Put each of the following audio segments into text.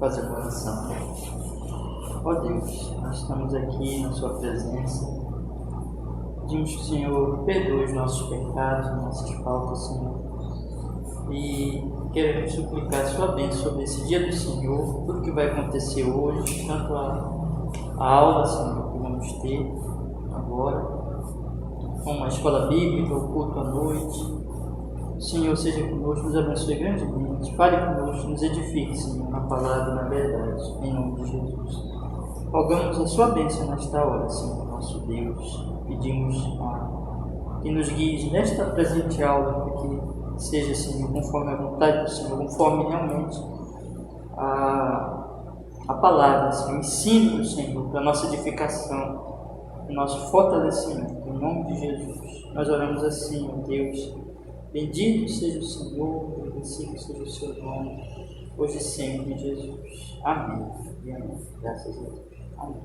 fazer uma oração. Ó Deus, nós estamos aqui na Sua presença. Pedimos que o Senhor perdoe os nossos pecados, nossas faltas, Senhor. E queremos suplicar a Sua bênção sobre esse dia do Senhor, tudo que vai acontecer hoje, tanto a aula, Senhor, que vamos ter agora, como a escola bíblica, o culto à noite. O Senhor seja conosco, nos abençoe grandemente, fale conosco, nos edifique, Senhor, na palavra e na verdade, em nome de Jesus. Rogamos a Sua bênção nesta hora, Senhor, nosso Deus. Pedimos que nos guie nesta presente aula, para que seja, Senhor, conforme a vontade do Senhor, conforme realmente a palavra, Senhor, o ensino do Senhor, para a nossa edificação, o nosso fortalecimento, em nome de Jesus. Nós oramos assim, ó Deus. Bendito seja o Senhor, bendito seja o seu nome, hoje e sempre, em Jesus. Amém. E amém. Graças a Deus. Amém.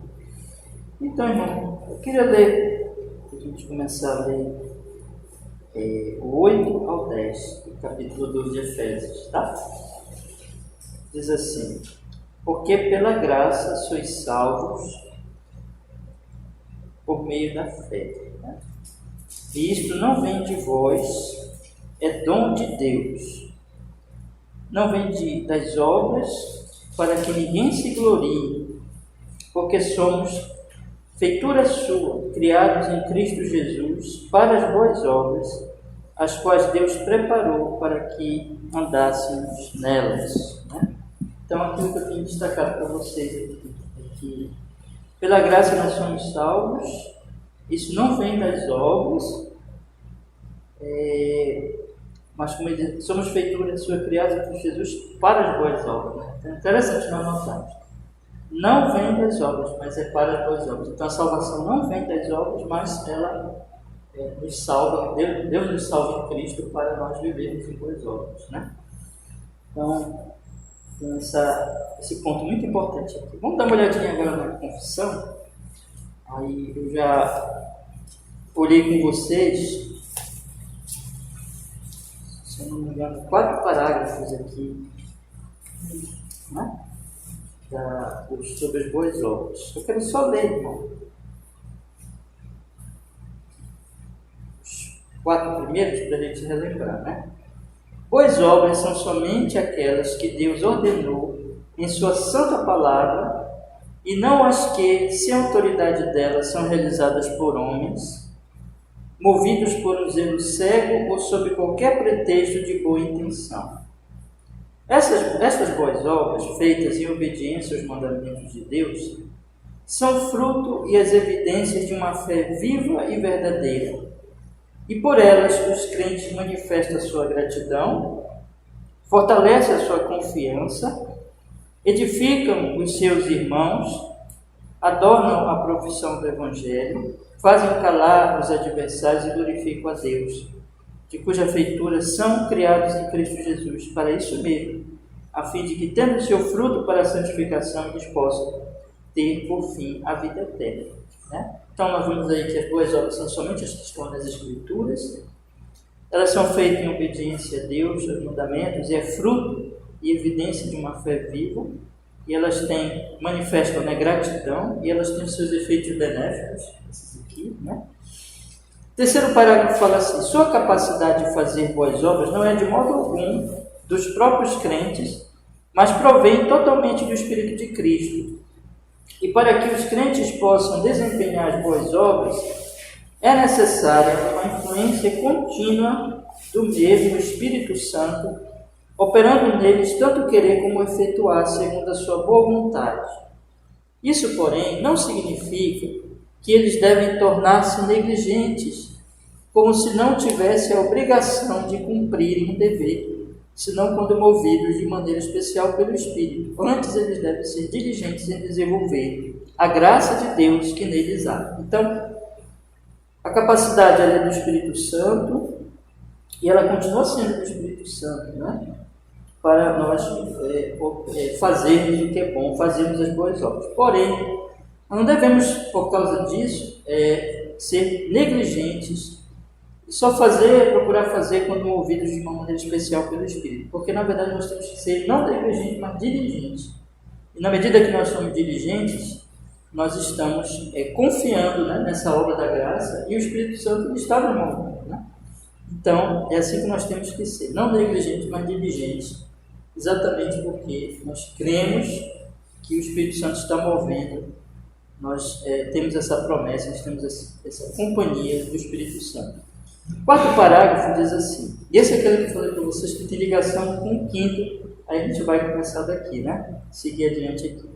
Então, irmão, eu queria ler, para a gente começar a ler o 8 ao 10, do capítulo 2 de Efésios, tá? Diz assim: porque pela graça sois salvos por meio da fé, né? E isto não vem de vós, é dom de Deus, não vem das obras, para que ninguém se glorie, porque somos feitura sua, criados em Cristo Jesus, para as boas obras, as quais Deus preparou para que andássemos nelas, né? Então, aquilo que eu tenho destacado para vocês aqui é que, pela graça nós somos salvos, isso não vem das obras, mas como ele diz, somos feitura sua, criados em Cristo Jesus para as boas obras, né? Então, é interessante nós notarmos. Não vem das obras, mas é para as boas obras. Então a salvação não vem das obras, mas ela nos salva, Deus nos salva em Cristo para nós vivermos em boas obras, né? Então, tem esse ponto muito importante aqui. Vamos dar uma olhadinha agora na confissão. Aí eu já olhei com vocês, se eu não me engano, 4 parágrafos aqui, né? Sobre as boas obras. Eu quero só ler, irmão, os 4 primeiros para a gente relembrar, né? Boas obras são somente aquelas que Deus ordenou em sua santa palavra, e não as que, sem autoridade dela, são realizadas por homens, movidos por um zelo cego ou sob qualquer pretexto de boa intenção. Essas boas obras, feitas em obediência aos mandamentos de Deus, são fruto e as evidências de uma fé viva e verdadeira. E por elas os crentes manifestam a sua gratidão, fortalecem a sua confiança, edificam os seus irmãos, adornam a profissão do Evangelho, fazem calar os adversários e glorificam a Deus, de cuja feitura são criados em Cristo Jesus, para isso mesmo, a fim de que, tendo o seu fruto para a santificação, eles possam ter, por fim, a vida eterna, né? Então, nós vemos aí que as boas obras são somente as que estão nas Escrituras, elas são feitas em obediência a Deus, aos mandamentos, e é fruto e evidência de uma fé viva, e elas manifestam, né, gratidão, e elas têm os seus efeitos benéficos, esses aqui, né? O terceiro parágrafo fala assim: sua capacidade de fazer boas obras não é de modo algum dos próprios crentes, mas provém totalmente do Espírito de Cristo. E para que os crentes possam desempenhar as boas obras, é necessária uma influência contínua do mesmo Espírito Santo, operando neles tanto querer como efetuar, segundo a sua boa vontade. Isso, porém, não significa que eles devem tornar-se negligentes, como se não tivessem a obrigação de cumprirem um dever, senão quando movidos de maneira especial pelo Espírito. Antes, eles devem ser diligentes em desenvolver a graça de Deus que neles há. Então, a capacidade é do Espírito Santo, e ela continua sendo do Espírito Santo, né? Para nós fazermos o que é bom, fazermos as boas obras. Porém, não devemos, por causa disso, ser negligentes e só procurar fazer quando movidos de uma maneira especial pelo Espírito. Porque, na verdade, nós temos que ser não negligentes, mas diligentes E na medida que nós somos diligentes, nós estamos confiando, né, nessa obra da graça, e o Espírito Santo está no mundo, né? Então, é assim que nós temos que ser, não negligentes, mas diligentes, exatamente porque nós cremos que o Espírito Santo está movendo, nós temos essa promessa, nós temos essa companhia do Espírito Santo. O quarto parágrafo diz assim, e esse é aquele que eu falei para vocês que tem ligação com o quinto, aí a gente vai começar daqui, né? Seguir adiante aqui.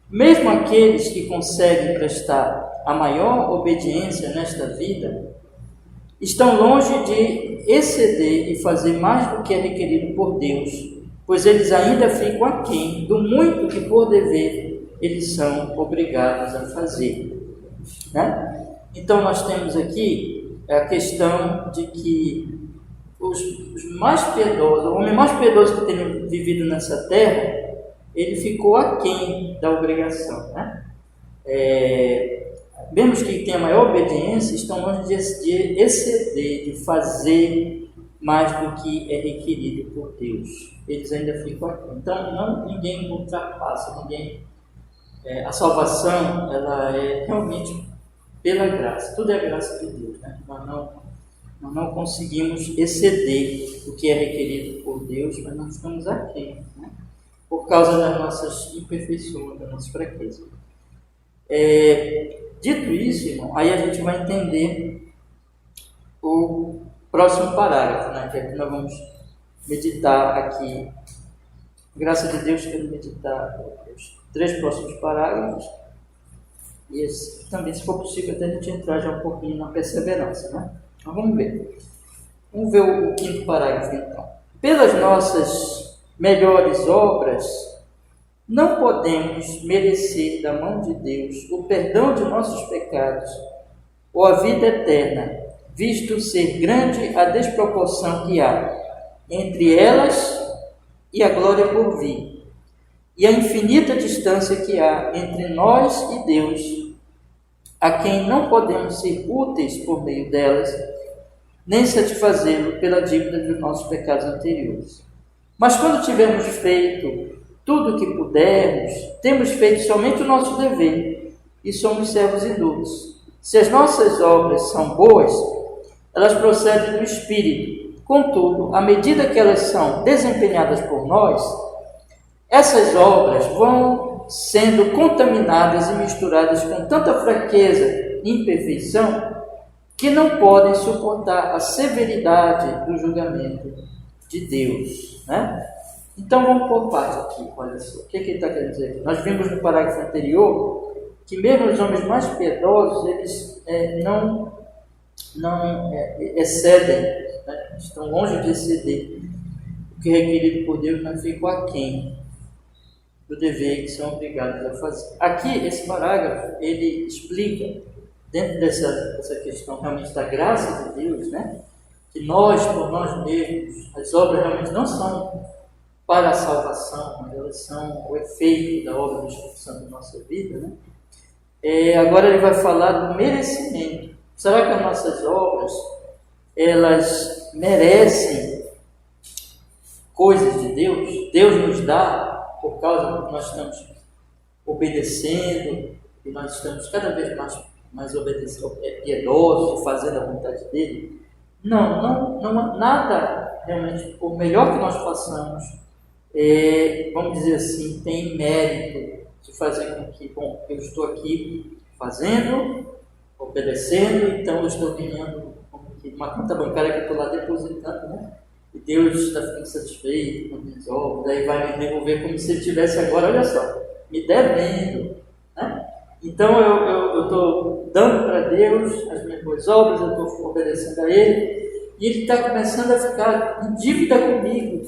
Mesmo aqueles que conseguem prestar a maior obediência nesta vida, estão longe de exceder e fazer mais do que é requerido por Deus, pois eles ainda ficam aquém do muito que por dever eles são obrigados a fazer, né? Então nós temos aqui a questão de que os mais piedosos, o homem mais piedoso que tem vivido nessa terra, ele ficou aquém da obrigação, né? Mesmo que tenha maior obediência, estão longe de exceder, de fazer mais do que é requerido por Deus. Eles ainda ficam aquém. Então, ninguém ultrapassa, a salvação, ela é realmente pela graça. Tudo é graça de Deus, né? Nós não conseguimos exceder o que é requerido por Deus, mas nós estamos aquém, né? Por causa das nossas imperfeições, das nossas fraquezas. Dito isso, irmão, aí a gente vai entender o próximo parágrafo, né? Que é que nós vamos meditar aqui. Graça de Deus, quero meditar os 3 próximos parágrafos. E também, se for possível, até a gente entrar já um pouquinho na perseverança, né? Então vamos ver. Vamos ver o quinto parágrafo, então. Pelas nossas melhores obras, não podemos merecer da mão de Deus o perdão de nossos pecados ou a vida eterna, visto ser grande a desproporção que há entre elas e a glória por vir, e a infinita distância que há entre nós e Deus, a quem não podemos ser úteis por meio delas, nem satisfazê-lo pela dívida dos nossos pecados anteriores. Mas quando tivermos feito tudo o que pudermos, temos feito somente o nosso dever e somos servos inúteis. Se as nossas obras são boas, elas procedem do Espírito. Contudo, à medida que elas são desempenhadas por nós, essas obras vão sendo contaminadas e misturadas com tanta fraqueza e imperfeição que não podem suportar a severidade do julgamento de Deus, né? Então vamos por parte aqui, olha só, o que ele está querendo dizer aqui? Nós vimos no parágrafo anterior que mesmo os homens mais piedosos, eles não excedem, né? Estão longe de exceder o que é requerido por Deus, mas ficam aquém do dever que são obrigados a fazer. Aqui, esse parágrafo, ele explica, dentro dessa questão realmente da graça de Deus, né? Que nós, por nós mesmos, as obras realmente não são para a salvação, mas elas são o efeito da obra do Espírito Santo na nossa vida, né? Agora ele vai falar do merecimento. Será que as nossas obras, elas merecem coisas de Deus? Deus nos dá por causa que nós estamos obedecendo e nós estamos cada vez mais obedecendo, piedosos, fazendo a vontade dele? Não, nada realmente, por melhor que nós façamos, vamos dizer assim, tem mérito de fazer com que, bom, eu estou aqui fazendo, obedecendo, então eu estou ganhando uma conta bancária que eu estou lá depositando, né? E Deus está ficando satisfeito com as minhas obras, aí vai me devolver como se ele estivesse agora, olha só, me devendo, né? Então eu estou dando para Deus as minhas boas obras, eu estou obedecendo a Ele, e Ele está começando a ficar em dívida comigo,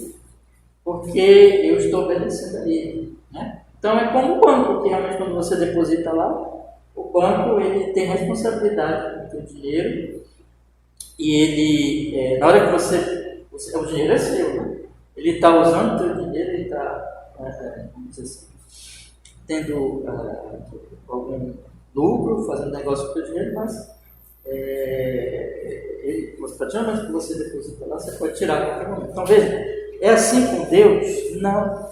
porque eu estou obedecendo a Ele, né? Então é como o banco, que realmente quando você deposita lá, o banco ele tem responsabilidade com o seu dinheiro, e ele, na hora que o dinheiro é seu, né? Ele está usando o seu dinheiro, ele está, vamos dizer assim, tendo algum lucro, fazendo negócio com o seu dinheiro, mas praticamente que você deposita lá, você pode tirar a qualquer momento. Então veja, é assim com Deus? Não.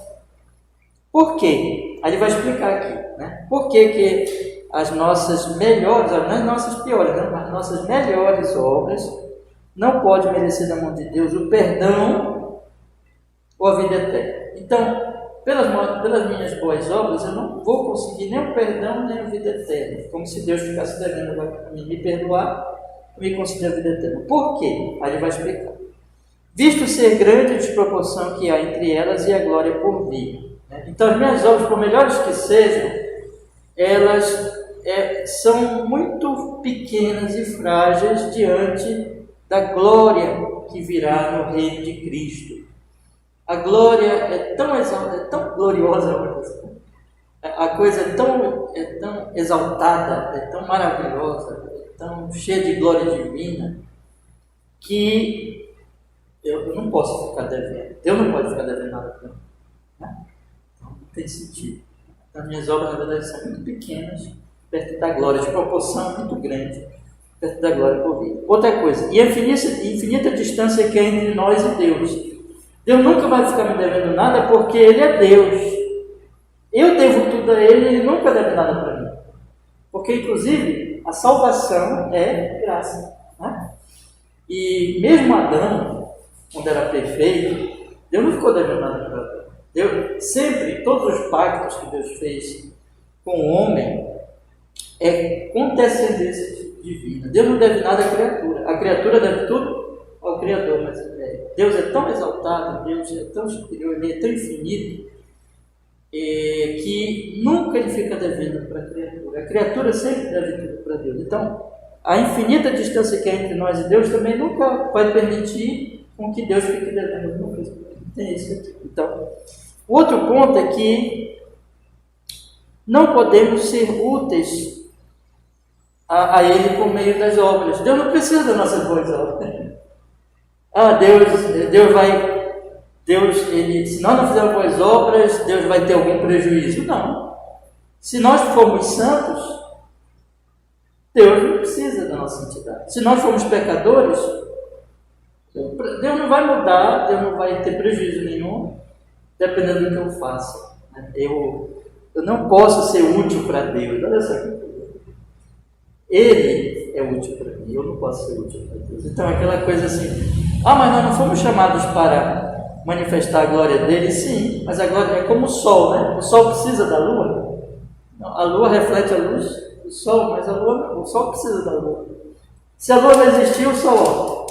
Por quê? Aí ele vai explicar aqui, né? Por que as nossas melhores, não as nossas piores, né? Mas as nossas melhores obras não podem merecer da mão de Deus o perdão ou a vida eterna. Então, pelas minhas boas obras, eu não vou conseguir nem o perdão, nem a vida eterna. Como se Deus ficasse devendo para mim me perdoar e me conceder a vida eterna. Por quê? Aí ele vai explicar. Visto ser grande a desproporção que há entre elas e a glória por vir. Então, as minhas obras, por melhores que sejam, elas são muito pequenas e frágeis diante da glória que virá no reino de Cristo. A glória é tão exaltada, é tão gloriosa, a coisa é tão exaltada, é tão maravilhosa, é tão cheia de glória divina, que eu não posso ficar devendo. Deus não pode ficar devendo nada para mim. Né? Então, não tem sentido. As minhas obras, na verdade, são muito pequenas, perto da glória, de proporção muito grande, perto da glória por vir. Outra coisa, e a infinita distância que há entre nós e Deus. Deus nunca vai ficar me devendo nada, porque Ele é Deus. Eu devo tudo a Ele, Ele nunca deve nada para mim. Porque, inclusive, a salvação é graça. Né? E mesmo Adão, quando era perfeito, Deus não ficou devendo nada para Adão. Deus, sempre, todos os pactos que Deus fez com o homem, é com descendência divina. Deus não deve nada à criatura. A criatura deve tudo ao Criador, mas Deus é tão exaltado, Deus é tão superior, Ele é tão infinito, que nunca Ele fica devendo para a criatura. A criatura sempre deve tudo para Deus. Então, a infinita distância que há entre nós e Deus também nunca vai permitir com que Deus fique devendo alguma coisa. Tem isso aqui. Então, o outro ponto é que não podemos ser úteis a Ele por meio das obras. Deus não precisa das nossas boas obras. Se nós não fizermos boas obras, Deus vai ter algum prejuízo? Não. Se nós formos santos, Deus não precisa da nossa santidade. Se nós formos pecadores, Deus não vai mudar, Deus não vai ter prejuízo nenhum, dependendo do que eu faça. Eu não posso ser útil para Deus. Olha só. Ele é útil para mim, eu não posso ser útil para Deus. Então, aquela coisa assim, mas nós não fomos chamados para manifestar a glória dele? Sim, mas a glória é como o sol, né? O sol precisa da lua. A lua reflete a luz do sol, mas o sol precisa da lua. Se a lua não existir, o sol.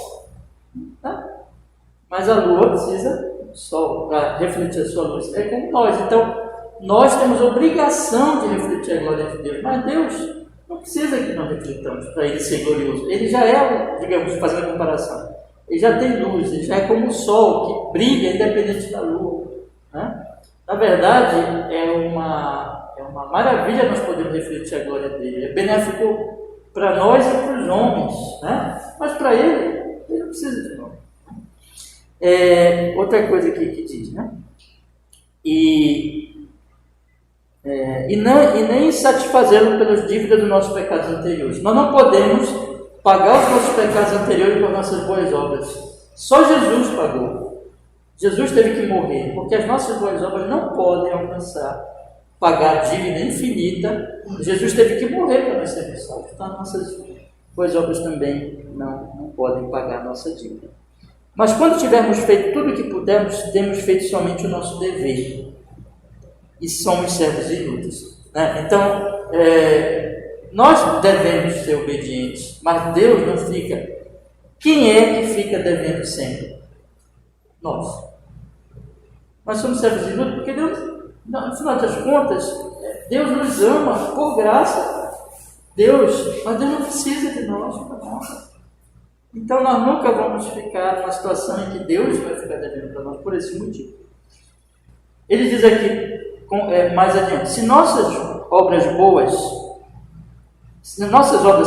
Mas a lua precisa do sol para refletir a sua luz. É como nós. Então, nós temos obrigação de refletir a glória de Deus, mas Deus não precisa que nós reflitamos para Ele ser glorioso. Ele já é, digamos, fazendo a comparação, Ele já tem luz, Ele já é como o sol, que brilha independente da lua. Né? Na verdade, é uma maravilha nós podermos refletir a glória dEle. É benéfico para nós e para os homens. Né? Mas para Ele não precisa de nós. Outra coisa aqui que diz, né? E nem satisfazê-lo pelas dívidas dos nossos pecados anteriores. Nós não podemos pagar os nossos pecados anteriores com nossas boas obras. Só Jesus pagou. Jesus teve que morrer, porque as nossas boas obras não podem pagar a dívida infinita. Jesus teve que morrer para nós sermos salvos. Então, as nossas boas obras também não podem pagar a nossa dívida. Mas quando tivermos feito tudo o que pudermos, temos feito somente o nosso dever. E somos servos inúteis. Né? Então, nós devemos ser obedientes, mas Deus não fica. Quem é que fica devendo sempre? Nós. Nós somos servos inúteis porque Deus, no final das contas, Deus nos ama por graça. Mas Deus não precisa de nós para nada. Então, nós nunca vamos ficar numa situação em que Deus vai ficar devendo para nós por esse motivo. Ele diz aqui, mais adiante, se nossas obras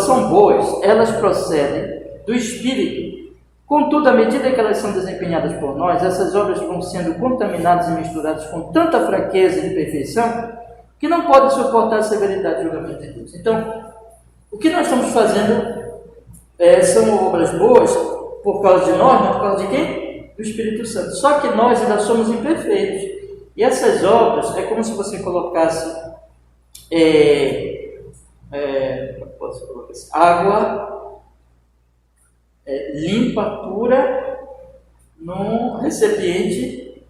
são boas, elas procedem do Espírito. Contudo, à medida que elas são desempenhadas por nós, essas obras vão sendo contaminadas e misturadas com tanta fraqueza e imperfeição que não podem suportar a severidade do julgamento de Deus. Então, o que nós estamos fazendo são obras boas por causa de nós, mas por causa de quem? Do Espírito Santo. Só que nós ainda somos imperfeitos. E essas obras é como se você colocasse posso colocar assim, água limpa, pura, num recipiente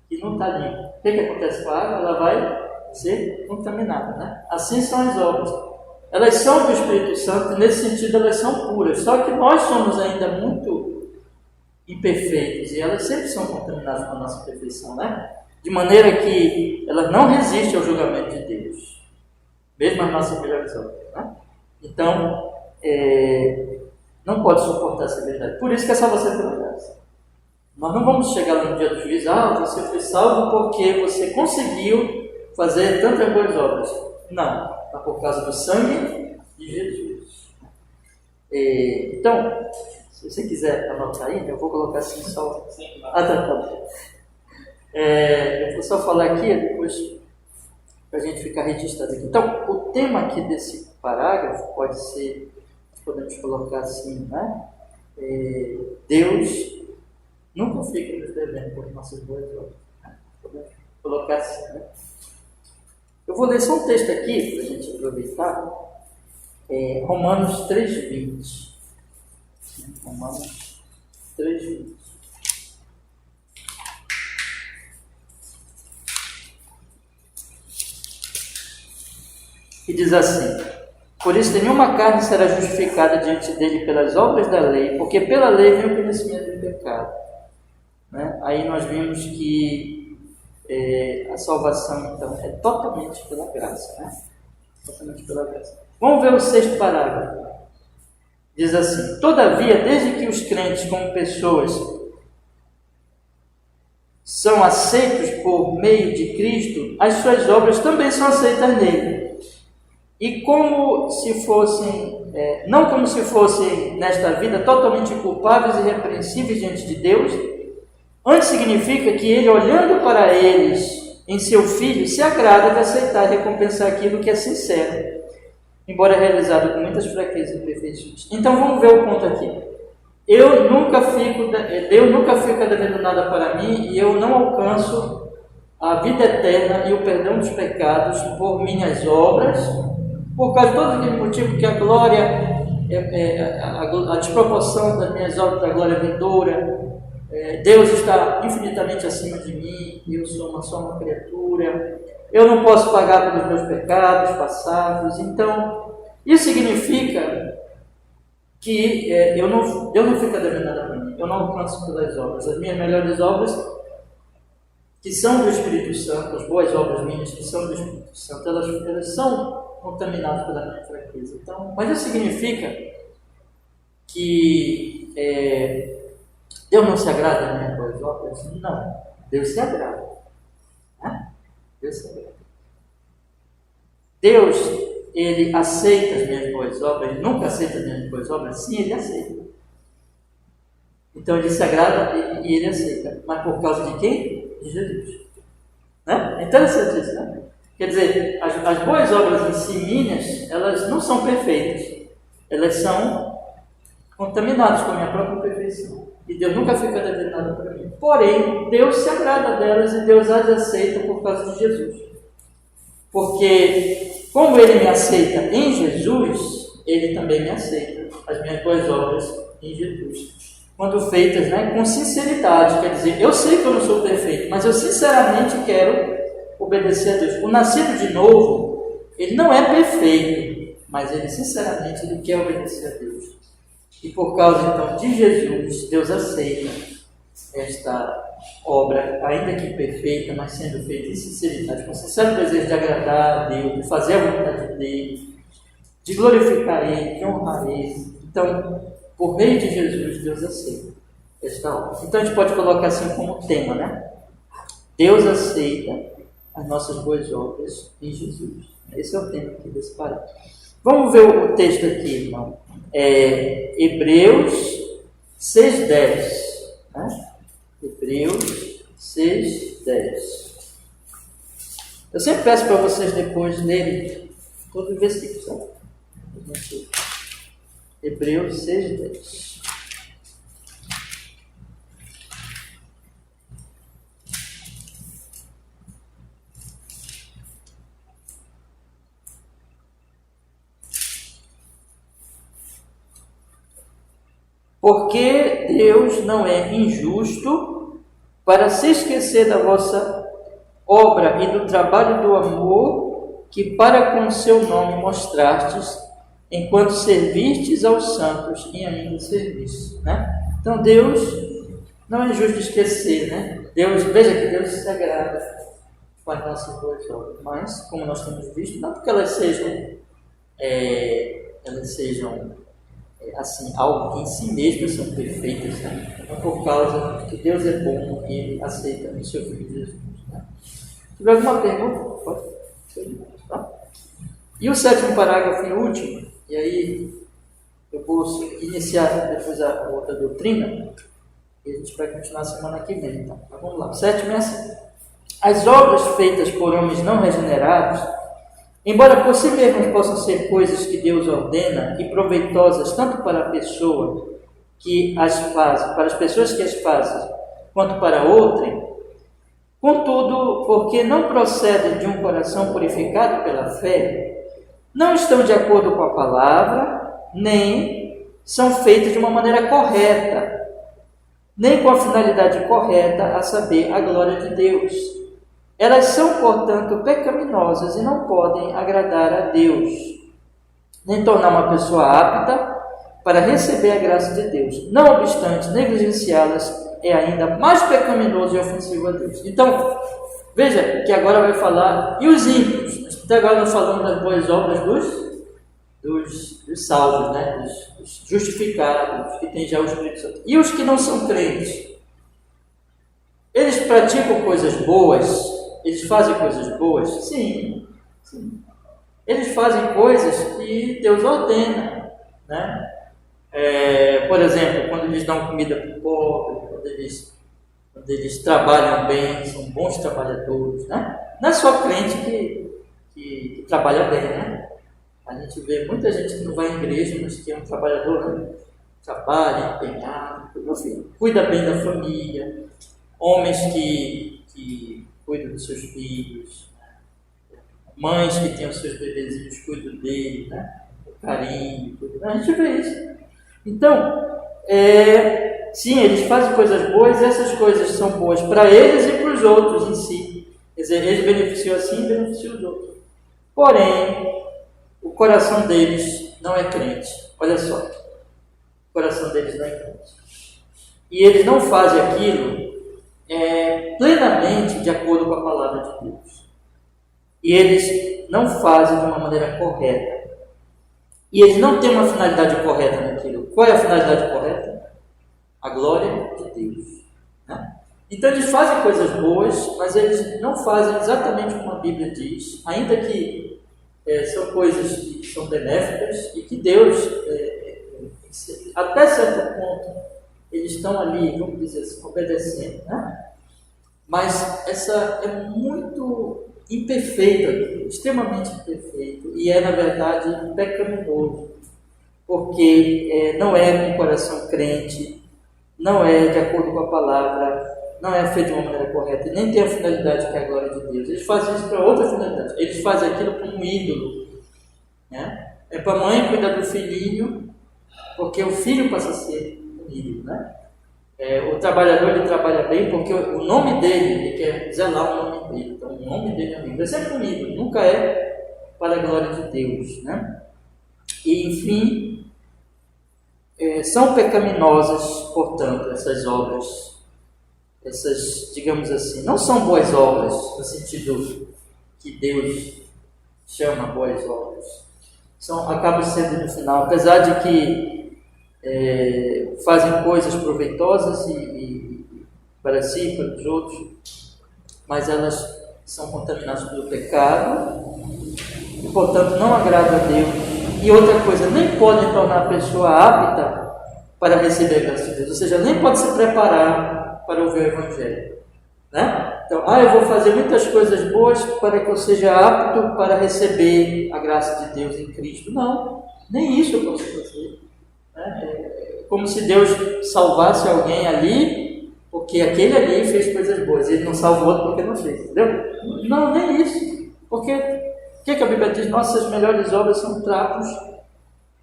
que não está limpo. O que acontece com a água? Ela vai ser contaminada, né? Assim são as obras. Elas são do Espírito Santo, e nesse sentido elas são puras. Só que nós somos ainda muito imperfeitos e elas sempre são contaminadas com a nossa perfeição, né? De maneira que elas não resistem ao julgamento de Deus, mesmo as nossas melhores obras, né? Então, não pode suportar essa verdade. Por isso que é só você pela graça. Nós não vamos chegar lá no dia do juízo, você foi salvo porque você conseguiu fazer tantas boas obras. Não, é por causa do sangue de Jesus. Então, se você quiser anotar aí, eu vou colocar assim só. Tá. Eu vou só falar aqui, depois para a gente ficar registrado aqui. Então, o tema aqui desse parágrafo podemos colocar assim, né? Deus nunca fica nos devendo por nossas boas obras. Podemos colocar assim, né? Eu vou ler só um texto aqui, para a gente aproveitar. Romanos 3,20. Romanos 3,20. E diz assim: por isso nenhuma carne será justificada diante dele pelas obras da lei, porque pela lei vem o conhecimento do pecado. Né? Aí nós vimos que a salvação, então, é totalmente pela graça. Né? Totalmente pela graça. Vamos ver o 6º parágrafo. Diz assim: todavia, desde que os crentes como pessoas são aceitos por meio de Cristo, as suas obras também são aceitas nele. E como se fossem, não como se fossem nesta vida totalmente culpáveis e irrepreensíveis diante de Deus, antes significa que ele, olhando para eles em seu Filho, se agrada de aceitar e recompensar aquilo que é sincero, embora realizado com muitas fraquezas e imperfeições. Então vamos ver o ponto aqui. Deus nunca fica devendo nada para mim e eu não alcanço a vida eterna e o perdão dos pecados por minhas obras, por causa de todo aquele motivo que a glória, a desproporção das minhas obras da glória vindoura, Deus está infinitamente acima de mim, eu sou só uma criatura, eu não posso pagar pelos meus pecados passados. Então, isso significa que Deus não fica devendo nada para mim, eu não alcanço pelas obras. As minhas melhores obras, que são do Espírito Santo, as boas obras minhas que são do Espírito Santo, elas são contaminadas pela minha fraqueza. Então, mas isso significa que Deus não se agrada das minhas boas obras? Não, Deus se agrada. Né? Deus se agrada. Deus, ele aceita as minhas boas obras, ele nunca aceita as minhas boas obras? Sim, ele aceita. Então ele se agrada e ele aceita. Mas por causa de quem? De Jesus. Né? É interessante isso, né? Quer dizer, as boas obras em si minhas, elas não são perfeitas. Elas são contaminadas com a minha própria perfeição. E Deus nunca fica devendo nada para mim. Porém, Deus se agrada delas e Deus as aceita por causa de Jesus. Porque, como Ele me aceita em Jesus, Ele também me aceita as minhas boas obras em Jesus. Quando feitas, né, com sinceridade, quer dizer, eu sei que eu não sou perfeito, mas eu sinceramente quero obedecer a Deus. O nascido de novo, ele não é perfeito, mas ele sinceramente ele quer obedecer a Deus. E por causa então de Jesus, Deus aceita esta obra, ainda que perfeita, mas sendo feita em sinceridade, com sincero desejo de agradar a Deus, de fazer a vontade dele, de glorificar Ele, de honrar Ele. Então, por meio de Jesus, Deus aceita esta obra. Então a gente pode colocar assim como tema, né? Deus aceita as nossas boas obras em Jesus. Esse é o tema aqui desse parágrafo. Vamos ver o texto aqui, irmão. Hebreus 6:10. Né? Hebreus 6:10. Eu sempre peço para vocês depois lerem todo o versículo, sabe? Hebreus 6:10. Porque Deus não é injusto para se esquecer da vossa obra e do trabalho do amor que para com seu nome mostrastes, enquanto servistes aos santos e a mim me servistes, né? Então Deus não é justo esquecer, né? Deus, veja que Deus se agrada com as nossas boas obras, mas como nós temos visto, não porque elas sejam assim, algo que em si mesmas são perfeitas, né? Não por causa que Deus é bom e Ele aceita no seu Filho Jesus, né? Se tiver alguma pergunta, pode. Tá? E o 7º parágrafo e último, e aí eu vou iniciar depois a outra doutrina, e a gente vai continuar semana que vem. Então, vamos lá. O 7º é assim: as obras feitas por homens não regenerados, embora por si mesmas possam ser coisas que Deus ordena e proveitosas tanto para a pessoa que as faz, para as pessoas que as fazem, quanto para outrem, contudo, porque não procedem de um coração purificado pela fé, não estão de acordo com a palavra, nem são feitas de uma maneira correta, nem com a finalidade correta, a saber, a glória de Deus. Elas são, portanto, pecaminosas e não podem agradar a Deus, nem tornar uma pessoa apta para receber a graça de Deus. Não obstante, negligenciá-las é ainda mais pecaminoso e ofensivo a Deus. Então, veja que agora vai falar, e os ímpios? Até agora nós falamos das boas obras dos salvos, né? Dos justificados, que têm já o Espírito Santo. E os que não são crentes? Eles praticam coisas boas? Eles fazem coisas boas? Sim. Eles fazem coisas que Deus ordena, né? Por exemplo, quando eles dão comida para o pobre, quando eles trabalham bem, são bons trabalhadores, né? Não é só crente que trabalha bem, né? A gente vê muita gente que não vai à igreja, mas que é um trabalhador, né? Trabalha, empenhado, enfim, cuida bem da família, homens que cuidam dos seus filhos, né? Mães que têm os seus bebezinhos, cuidam dele, né? O carinho, a gente vê isso. Então, sim, eles fazem coisas boas, e essas coisas são boas para eles e para os outros em si. Quer dizer, eles beneficiam assim e beneficiam os outros. Porém, o coração deles não é crente. Olha só, o coração deles não é crente. E eles não fazem aquilo plenamente de acordo com a palavra de Deus. E eles não fazem de uma maneira correta. E eles não têm uma finalidade correta naquilo. Qual é a finalidade correta? A glória de Deus, né? Então eles fazem coisas boas, mas eles não fazem exatamente como a Bíblia diz, ainda que são coisas que são benéficas e que Deus, até certo ponto, eles estão ali, vamos dizer assim, obedecendo, né? Mas essa é muito imperfeita, extremamente imperfeito, e na verdade pecaminoso, porque não é com o coração crente, não é de acordo com a palavra, não é feito de uma maneira correta, e nem tem a finalidade que é a glória de Deus. Eles fazem isso para outra finalidade, eles fazem aquilo para um ídolo, né? É para a mãe cuidar do filhinho, porque o filho passa a ser um ídolo, né? O trabalhador, ele trabalha bem porque o nome dele, ele quer zelar o nome dele, então o nome dele é um ídolo. É sempre um ídolo, nunca é para a glória de Deus, né? E enfim, são pecaminosas, portanto, essas obras, essas, digamos assim, não são boas obras no sentido que Deus chama boas obras, acabam sendo no final, apesar de que fazem coisas proveitosas e para si e para os outros, mas elas são contaminadas pelo pecado e, portanto, não agradam a Deus. E outra coisa, nem podem tornar a pessoa apta para receber a graça de Deus, ou seja, nem pode se preparar para ouvir o Evangelho, né? Então, eu vou fazer muitas coisas boas para que eu seja apto para receber a graça de Deus em Cristo. Não, nem isso eu posso fazer. Como se Deus salvasse alguém ali, porque aquele ali fez coisas boas, e ele não salvou outro porque não fez, entendeu? Não, nem isso. Porque o que a Bíblia diz? Nossas melhores obras são trapos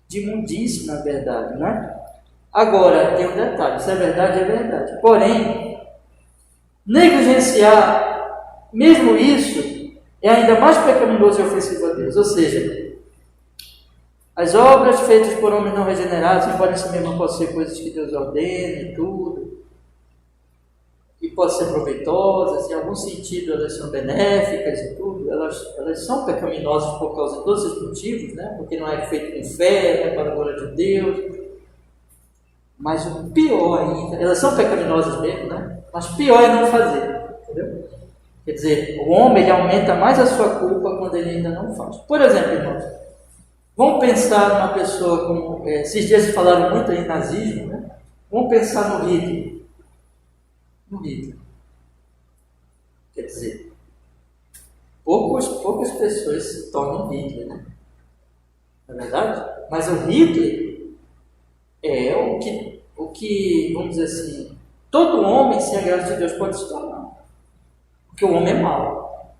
de imundície, na verdade, né? Agora, tem um detalhe, se é verdade, é verdade. Porém, negligenciar, mesmo isso, é ainda mais pecaminoso e ofensivo a Deus. Ou seja, as obras feitas por homens não regenerados, embora isso mesmo possa ser coisas que Deus ordena e tudo, e podem ser proveitosas, em algum sentido elas são benéficas e tudo, elas são pecaminosas por causa de todos esses motivos, né? Porque não é feito com fé, é para a glória de Deus. Mas o pior ainda, elas são pecaminosas mesmo, né? Mas pior é não fazer, entendeu? Quer dizer, o homem ele aumenta mais a sua culpa quando ele ainda não faz. Por exemplo, irmãos, vamos pensar numa pessoa como, esses dias falaram muito em nazismo, né? Vamos pensar no Hitler. No Hitler. Quer dizer, poucas pessoas se tornam Hitler, né? Não é verdade? Mas o Hitler é o que, vamos dizer assim, todo homem, sem a graça de Deus, pode se tornar. Porque o homem é mau.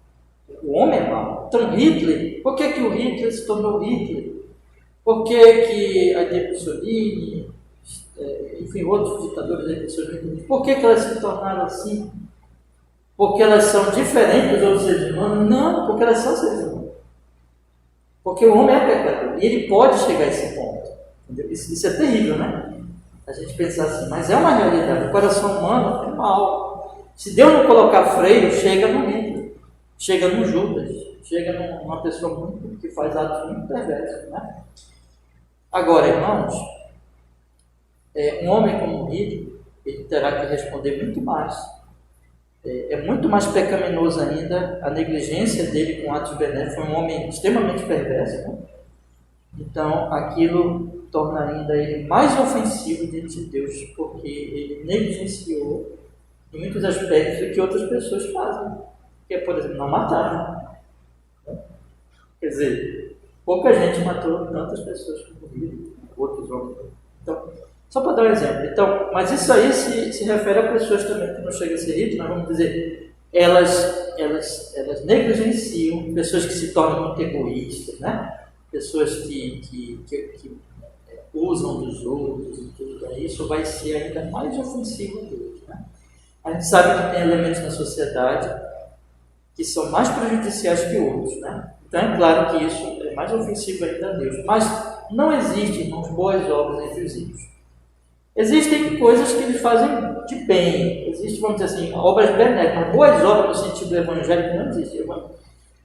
O homem é mau. Então, Hitler, por que o Hitler se tornou Hitler? Por que a Mussolini, enfim, outros ditadores da Mussolini, por que elas se tornaram assim? Porque elas são diferentes dos outros seres humanos? Não, porque elas são seres humanos. Porque o homem é pecador. E ele pode chegar a esse ponto. Isso é terrível, né? A gente pensar assim, mas é uma realidade. O coração humano é mau. Se Deus não colocar freio, chega no Hitler, chega no Judas, chega numa pessoa que faz atos muito perversos, né? Agora, irmãos, um homem como Hitler, ele terá que responder muito mais. É muito mais pecaminoso ainda a negligência dele com atos benéficos. Foi um homem extremamente perverso, né? Então, aquilo torna ainda ele mais ofensivo diante de Deus, porque ele negligenciou em muitos aspectos o que outras pessoas fazem, que é, por exemplo, não matar. Né? Quer dizer, pouca gente matou tantas pessoas como Hitler, outros homens. Então, só para dar um exemplo. Então, mas isso aí se refere a pessoas também que não chegam a ser Hitler, nós vamos dizer, elas negligenciam, pessoas que se tornam muito egoístas, né? Pessoas que usam dos outros e tudo isso, vai ser ainda mais ofensivo a Deus, né? A gente sabe que tem elementos na sociedade que são mais prejudiciais que outros, né? Então é claro que isso é mais ofensivo ainda a Deus. Mas não existem, irmãos, boas obras entre os ímpios. Existem coisas que eles fazem de bem. Existem, vamos dizer assim, obras benéficas. Boas obras no sentido evangélico não existem. No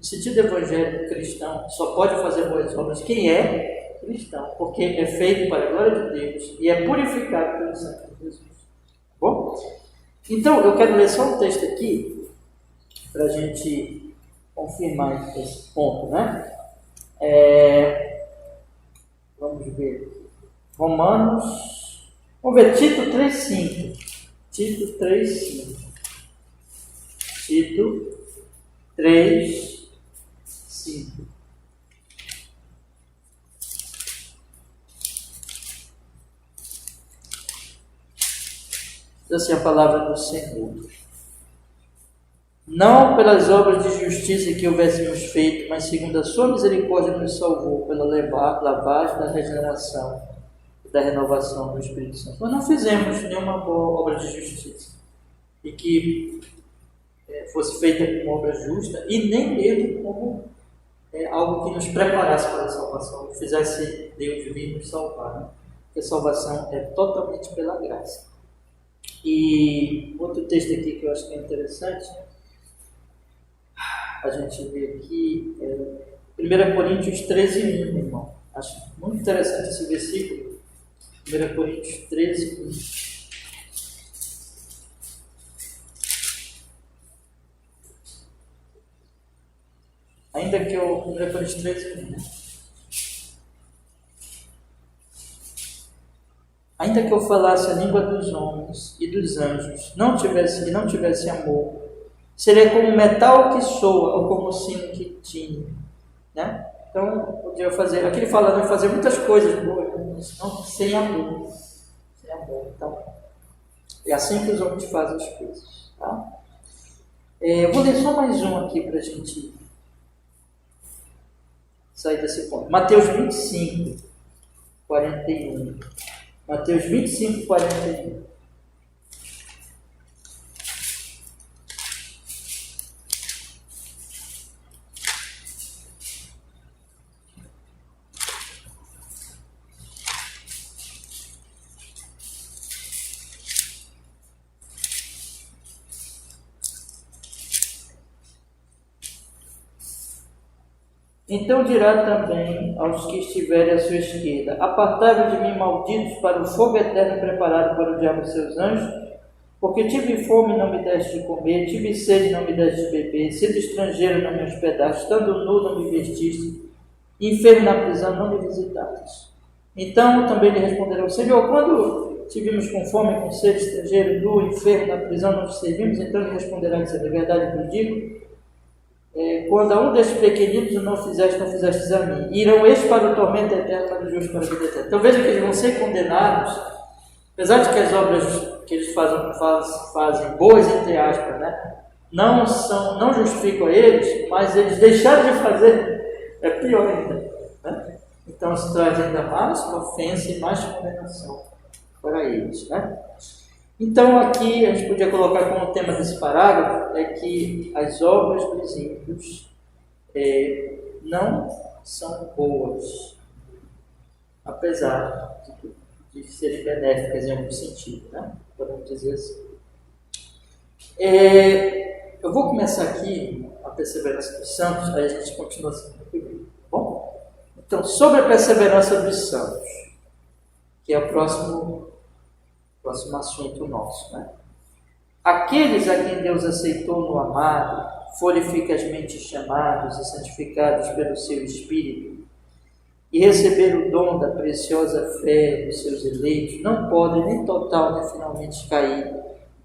sentido evangélico cristão, só pode fazer boas obras quem é cristão, porque é feito para a glória de Deus e é purificado pelo sangue de Jesus. Tá bom? Então, eu quero ler só um texto aqui, para a gente confirmar esse ponto, né? Vamos ver. Romanos, vamos ver, Tito 3,5. Tito 3,5. Tito 3,5. Diz assim a palavra do Senhor. Não pelas obras de justiça que houvéssemos feito, mas segundo a sua misericórdia nos salvou pela lavagem da regeneração e da renovação do Espírito Santo. Nós não fizemos nenhuma boa obra de justiça e que fosse feita como obra justa e nem mesmo como algo que nos preparasse para a salvação, que fizesse Deus vir nos salvar, né? Porque a salvação é totalmente pela graça. E outro texto aqui que eu acho que é interessante, a gente vê aqui, 1 Coríntios 13:1, irmão. Acho muito interessante esse versículo. 1 Coríntios 13:1. Ainda que eu... 1 Coríntios 13:1, né? Ainda que eu falasse a língua dos homens e dos anjos, não tivesse amor, seria como metal que soa ou como sino que tine, né? Então, podia fazer, aqui ele fala, vai fazer muitas coisas boas, mas não sem amor. Sem amor. Então, é assim que os homens fazem as coisas, tá? Eu vou ler só mais um aqui para a gente sair desse ponto. Mateus 25, 41. Mateus 25, 41. Então dirá também aos que estiverem à sua esquerda: apartai-vos de mim, malditos, para o fogo eterno preparado para o diabo e seus anjos, porque tive fome e não me deste de comer, tive sede e não me deste de beber, sendo estrangeiro e não me hospedaste, estando nu não me vestiste, enfermo na prisão não me visitastes. Então também lhe responderão: Senhor, quando tivemos com fome, com sede, estrangeiro, nu, enfermo na prisão, não te servimos? Então lhe responderá: dizendo: a verdade vos digo, quando a um destes pequeninos o não fizestes a mim. Irão estes para o tormento eterno, para o justo para a vida eterna. Então veja que eles vão ser condenados, apesar de que as obras que eles fazem boas, entre aspas, né, não justificam eles, mas eles deixaram de fazer, é pior ainda. Né? Então se traz ainda mais ofensa e mais condenação para eles. Né? Então aqui a gente podia colocar como tema desse parágrafo é que as obras dos ímpios não são boas, apesar de serem benéficas em algum sentido, né? Podemos dizer assim. Eu vou começar aqui a perseverança dos santos, aí a gente continua assim, tá bom? Então, sobre a perseverança dos santos, que é o próximo assunto nosso, né? Aqueles a quem Deus aceitou no amado, foram eficazmente chamados e santificados pelo seu Espírito, e receberam o dom da preciosa fé dos seus eleitos, não podem nem total nem finalmente cair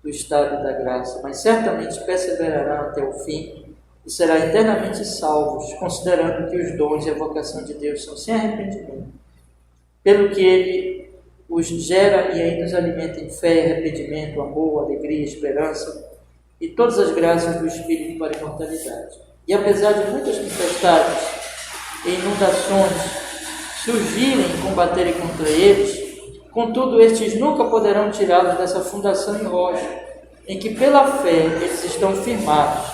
do estado da graça, mas certamente perseverarão até o fim e serão eternamente salvos, considerando que os dons e a vocação de Deus são sem arrependimento, pelo que Ele os gera e ainda os alimenta em fé, arrependimento, amor, alegria, esperança e todas as graças do Espírito para a imortalidade. E apesar de muitas tempestades e inundações surgirem e combaterem contra eles, contudo estes nunca poderão tirá-los dessa fundação em rocha, em que pela fé eles estão firmados.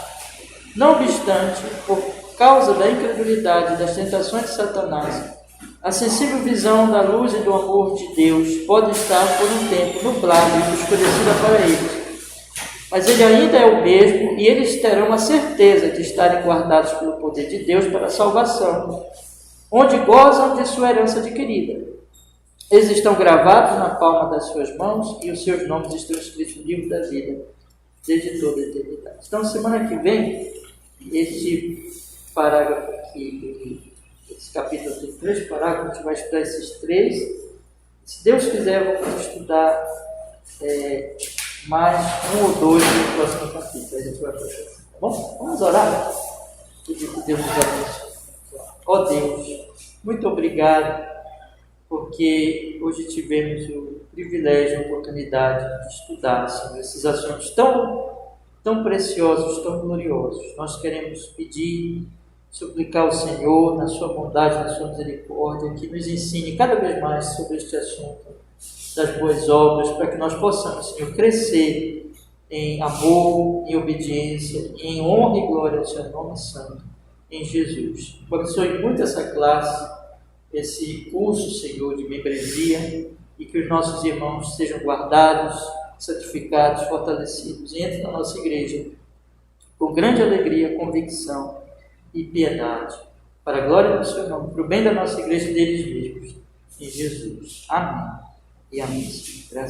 Não obstante, por causa da incredulidade e das tentações de Satanás, a sensível visão da luz e do amor de Deus pode estar por um tempo nublada e escurecida para eles. Mas Ele ainda é o mesmo e eles terão a certeza de estarem guardados pelo poder de Deus para a salvação, onde gozam de sua herança adquirida. Eles estão gravados na palma das suas mãos e os seus nomes estão escritos no livro da vida, desde toda a eternidade. Então, semana que vem, este parágrafo aqui, esse capítulo tem 3 parágrafos, a gente vai estudar esses 3. Se Deus quiser, vamos estudar mais 1 ou 2 no próximo capítulo. A gente vai fazer, tá bom? Vamos orar? Pedir que Deus nos abençoe. Ó Deus, muito obrigado, porque hoje tivemos o privilégio, a oportunidade de estudar sobre esses assuntos tão preciosos, tão gloriosos. Nós queremos pedir, suplicar ao Senhor, na sua bondade, na sua misericórdia, que nos ensine cada vez mais sobre este assunto das boas obras, para que nós possamos, Senhor, crescer em amor, em obediência, em honra e glória ao seu nome santo, em Jesus. Abençoe muito essa classe, esse curso, Senhor, de membresia, e que os nossos irmãos sejam guardados, santificados, fortalecidos, e entrem na nossa igreja com grande alegria, convicção e piedade, para a glória do seu nome, para o bem da nossa igreja e deles mesmos, em Jesus. Amém e amém. Graças